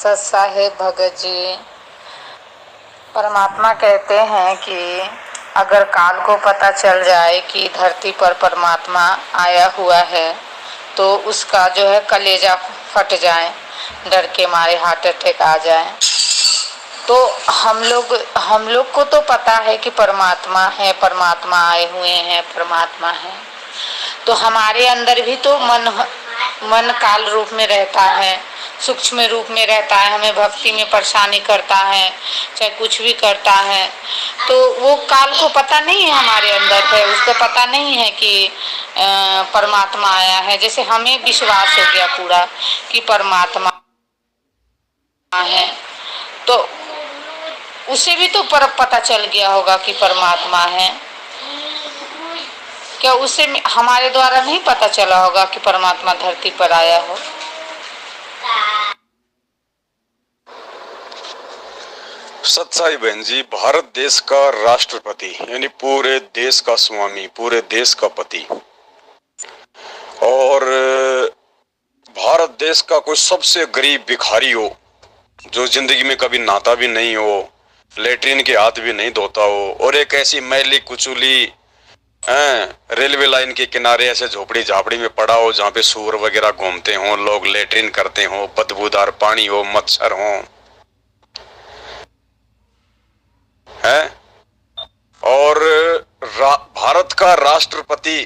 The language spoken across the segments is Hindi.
सत साहेब भगत जी परमात्मा कहते हैं कि अगर काल को पता चल जाए कि धरती पर परमात्मा आया हुआ है तो उसका जो है कलेजा फट जाए, डर के मारे हार्ट अटैक आ जाए। तो हम लोग को तो पता है कि परमात्मा है, परमात्मा आए हुए हैं, परमात्मा है। तो हमारे अंदर भी तो मन काल रूप में रहता है, सूक्ष्म रूप में रहता है, हमें भक्ति में परेशानी करता है, चाहे कुछ भी करता है। तो वो काल को पता नहीं है हमारे अंदर है, उसको पता नहीं है कि परमात्मा आया है। जैसे हमें विश्वास हो गया पूरा कि परमात्मा है, तो उसे भी तो पता चल गया होगा कि परमात्मा है। क्या उसे हमारे द्वारा नहीं पता चला होगा कि परमात्मा धरती पर आया हो? सच्चाई बहन जी, भारत देश का राष्ट्रपति यानी पूरे देश का स्वामी, पूरे देश का पति, और भारत देश का कोई सबसे गरीब भिखारी हो जो जिंदगी में कभी नहाता भी नहीं हो, लेटरिन के हाथ भी नहीं धोता हो, और एक ऐसी मैली कुचुली रेलवे लाइन के किनारे ऐसे झोपड़ी झापड़ी में पड़ा हो जहाँ पे सूअर वगैरह घूमते हो, लोग लेटरिन करते हो, बदबूदार पानी हो, मच्छर हो, है। और भारत का राष्ट्रपति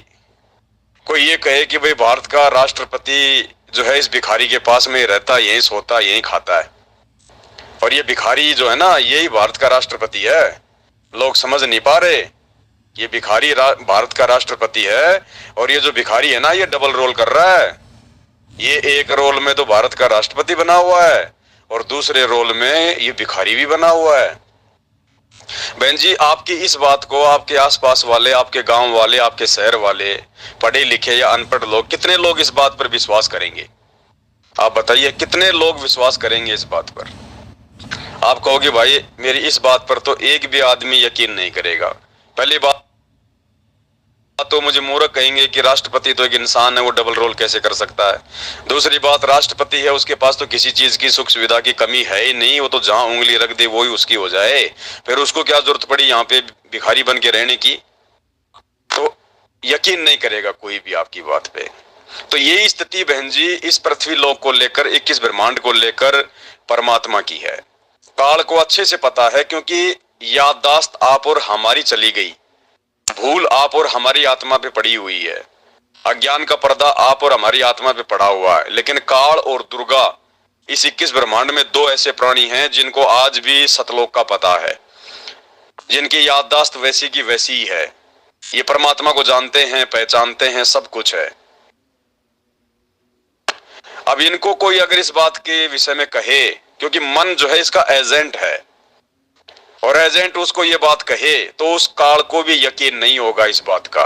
कोई ये कहे कि भाई भारत का राष्ट्रपति जो है इस भिखारी के पास में रहता, यहीं सोता, यहीं खाता है, और ये भिखारी जो है ना यही भारत का राष्ट्रपति है। लोग समझ नहीं पा रहे, ये भिखारी भारत का राष्ट्रपति है, और ये जो भिखारी है ना ये डबल रोल कर रहा है। ये एक रोल में तो भारत का राष्ट्रपति बना हुआ है और दूसरे रोल में ये भिखारी भी बना हुआ है। बहन जी, आपकी इस बात को आपके आसपास वाले, आपके गांव वाले, आपके शहर वाले, पढ़े लिखे या अनपढ़ लोग, कितने लोग इस बात पर विश्वास करेंगे? आप बताइए, कितने लोग विश्वास करेंगे इस बात पर? आप कहोगे भाई मेरी इस बात पर तो एक भी आदमी यकीन नहीं करेगा। पहली बात तो मुझे मूर्ख कहेंगे कि राष्ट्रपति तो एक इंसान है, वो डबल रोल कैसे कर सकता है। दूसरी बात, राष्ट्रपति है, उसके पास तो किसी चीज की सुख सुविधा की कमी है ही नहीं, वो तो जहां उंगली रख दे वो ही उसकी हो जाए, फिर उसको क्या जरूरत पड़ी यहाँ पे भिखारी बन के रहने की? तो यकीन नहीं करेगा कोई भी आपकी बात पे। तो यही स्थिति बहन जी इस पृथ्वी लोक को लेकर, 21 ब्रह्मांड को लेकर परमात्मा की है। काल को अच्छे से पता है, क्योंकि याददाश्त आप और हमारी चली गई, भूल आप और हमारी आत्मा पे पड़ी हुई है, अज्ञान का पर्दा आप और हमारी आत्मा पे पड़ा हुआ है। लेकिन काल और दुर्गा इस 21 ब्रह्मांड में दो ऐसे प्राणी हैं जिनको आज भी सतलोक का पता है, जिनकी याददाश्त वैसी की वैसी ही है। ये परमात्मा को जानते हैं, पहचानते हैं, सब कुछ है। अब इनको कोई अगर इस बात के विषय में कहे, क्योंकि मन जो है इसका एजेंट है, और एजेंट उसको ये बात कहे तो उस काल को भी यकीन नहीं होगा इस बात का,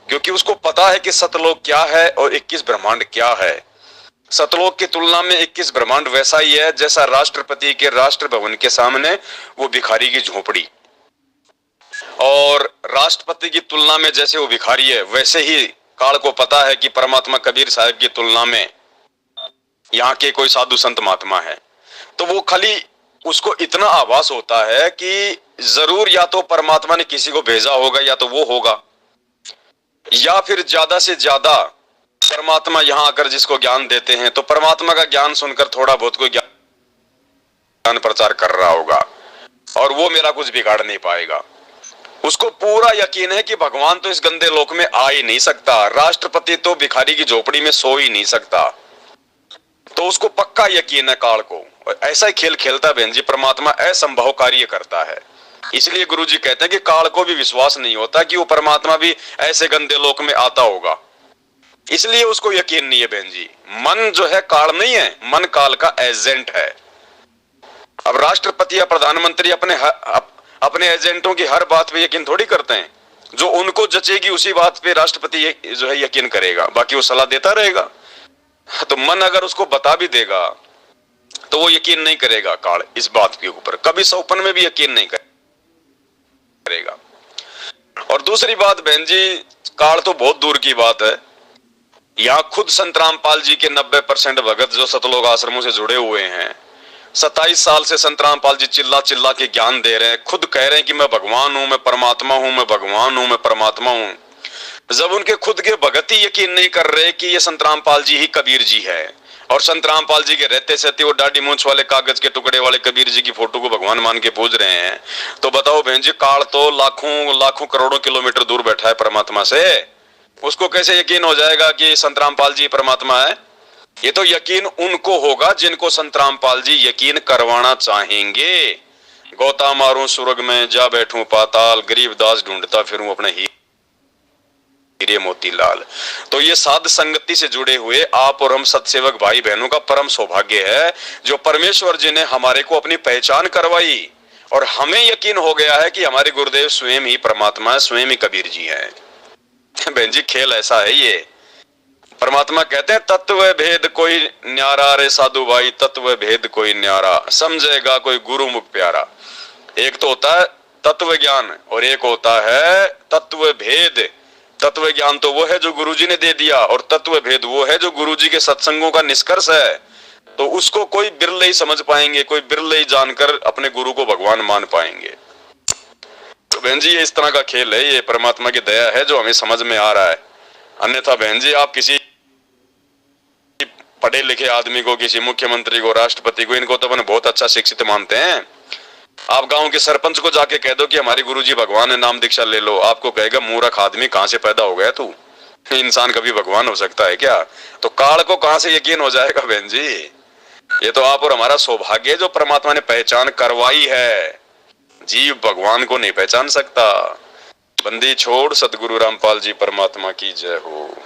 क्योंकि उसको पता है कि सतलोक क्या है और 21 ब्रह्मांड क्या है। सतलोक की तुलना में 21 ब्रह्मांड वैसा ही है जैसा राष्ट्रपति के राष्ट्र भवन के सामने वो भिखारी की झोपड़ी, और राष्ट्रपति की तुलना में जैसे वो भिखारी है, वैसे ही काल को पता है कि परमात्मा कबीर साहब की तुलना में यहाँ के कोई साधु संत महात्मा है। तो वो खाली उसको इतना आभास होता है कि जरूर या तो परमात्मा ने किसी को भेजा होगा, या तो वो होगा, या फिर ज्यादा से ज्यादा परमात्मा यहां आकर जिसको ज्ञान देते हैं तो परमात्मा का ज्ञान सुनकर थोड़ा बहुत कोई ज्ञान प्रचार कर रहा होगा, और वो मेरा कुछ बिगाड़ नहीं पाएगा। उसको पूरा यकीन है कि भगवान तो इस गंदे लोक में आ ही नहीं सकता, राष्ट्रपति तो भिखारी की झोपड़ी में सो ही नहीं सकता। तो उसको पक्का यकीन है काल को, और ऐसा ही खेल खेलता है बहन जी परमात्मा, असंभव कार्य करता है। इसलिए गुरुजी कहते हैं कि काल को भी विश्वास नहीं होता कि वो परमात्मा भी ऐसे गंदे लोक में आता होगा, इसलिए उसको यकीन नहीं है बहन जी। मन जो है काल नहीं है, मन काल का एजेंट है। अब राष्ट्रपति या प्रधानमंत्री अपने एजेंटों की हर बात पे यकीन थोड़ी करते हैं, जो उनको जचेगी उसी बात पे राष्ट्रपति जो है यकीन करेगा, बाकी वो सलाह देता रहेगा। तो मन अगर उसको बता भी देगा तो वो यकीन नहीं करेगा काल इस बात के ऊपर, कभी सौपन में भी यकीन नहीं करेगा। और दूसरी बात बहन जी, काल तो बहुत दूर की बात है, यहाँ खुद संत रामपाल जी के 90% भगत जो सतलोक आश्रमों से जुड़े हुए हैं, 27 साल से संत रामपाल जी चिल्ला चिल्ला के ज्ञान दे रहे हैं, खुद कह रहे हैं कि मैं भगवान हूं, मैं परमात्मा हूं, मैं भगवान हूं, मैं परमात्मा हूं। जब उनके खुद के भगत ही यकीन नहीं कर रहे कि ये संत रामपाल जी ही कबीर जी है, और संत रामपाल जी के रहते सहते वो दाढ़ी मूंछ वाले कागज के टुकड़े वाले कबीर जी की फोटो को भगवान मान के पूज रहे हैं, तो बताओ बहन जी, काल तो लाखों लाखों करोड़ों किलोमीटर दूर बैठा है परमात्मा से, उसको कैसे यकीन हो जाएगा कि संत रामपाल जी परमात्मा है? ये तो यकीन उनको होगा जिनको संत रामपाल जी यकीन करवाना चाहेंगे। गोता मारूं सुर्ग में, जा बैठूं पाताल, गरीब दास ढूंढता फिरूं अपने हीरे मोतीलाल। तो ये साध संगति से जुड़े हुए आप और हम सत्सेवक भाई बहनों का परम सौभाग्य है, जो परमेश्वर जी ने हमारे को अपनी पहचान करवाई और हमें यकीन हो गया है कि हमारे गुरुदेव स्वयं ही परमात्मा है, स्वयं ही कबीर जी हैं। बहन जी, खेल ऐसा है ये। परमात्मा कहते हैं तत्व भेद कोई न्यारा रे साधु भाई, तत्व भेद कोई न्यारा, समझेगा कोई गुरु मुख प्यारा। एक तो होता है तत्व ज्ञान और एक होता है तत्व भेद। तत्व ज्ञान तो वो है जो गुरुजी ने दे दिया, और तत्व भेद वो है जो गुरुजी के सत्संगों का निष्कर्ष है। तो उसको कोई बिरले ही समझ पाएंगे, कोई बिरले ही जानकर अपने गुरु को भगवान मान पाएंगे। तो बहन जी, ये इस तरह का खेल है, ये परमात्मा की दया है जो हमें समझ में आ रहा है। अन्यथा बहन जी, आप किसी पढ़े लिखे आदमी को, किसी मुख्यमंत्री को, राष्ट्रपति को, इनको तो अपने बहुत अच्छा शिक्षित मानते हैं। आप गांव के सरपंच को जाके कह दो कि हमारे गुरुजी भगवान है, नाम दीक्षा ले लो, आपको कहेगा मूर्ख आदमी, कहां से पैदा हो गया तू, इंसान कभी भगवान हो सकता है क्या? तो काल को कहां से यकीन हो जाएगा बहन जी? ये तो आप और हमारा सौभाग्य है जो परमात्मा ने पहचान करवाई है। जीव भगवान को नहीं पहचान सकता। बंदी छोड़, सतगुरु रामपाल जी परमात्मा की जय हो।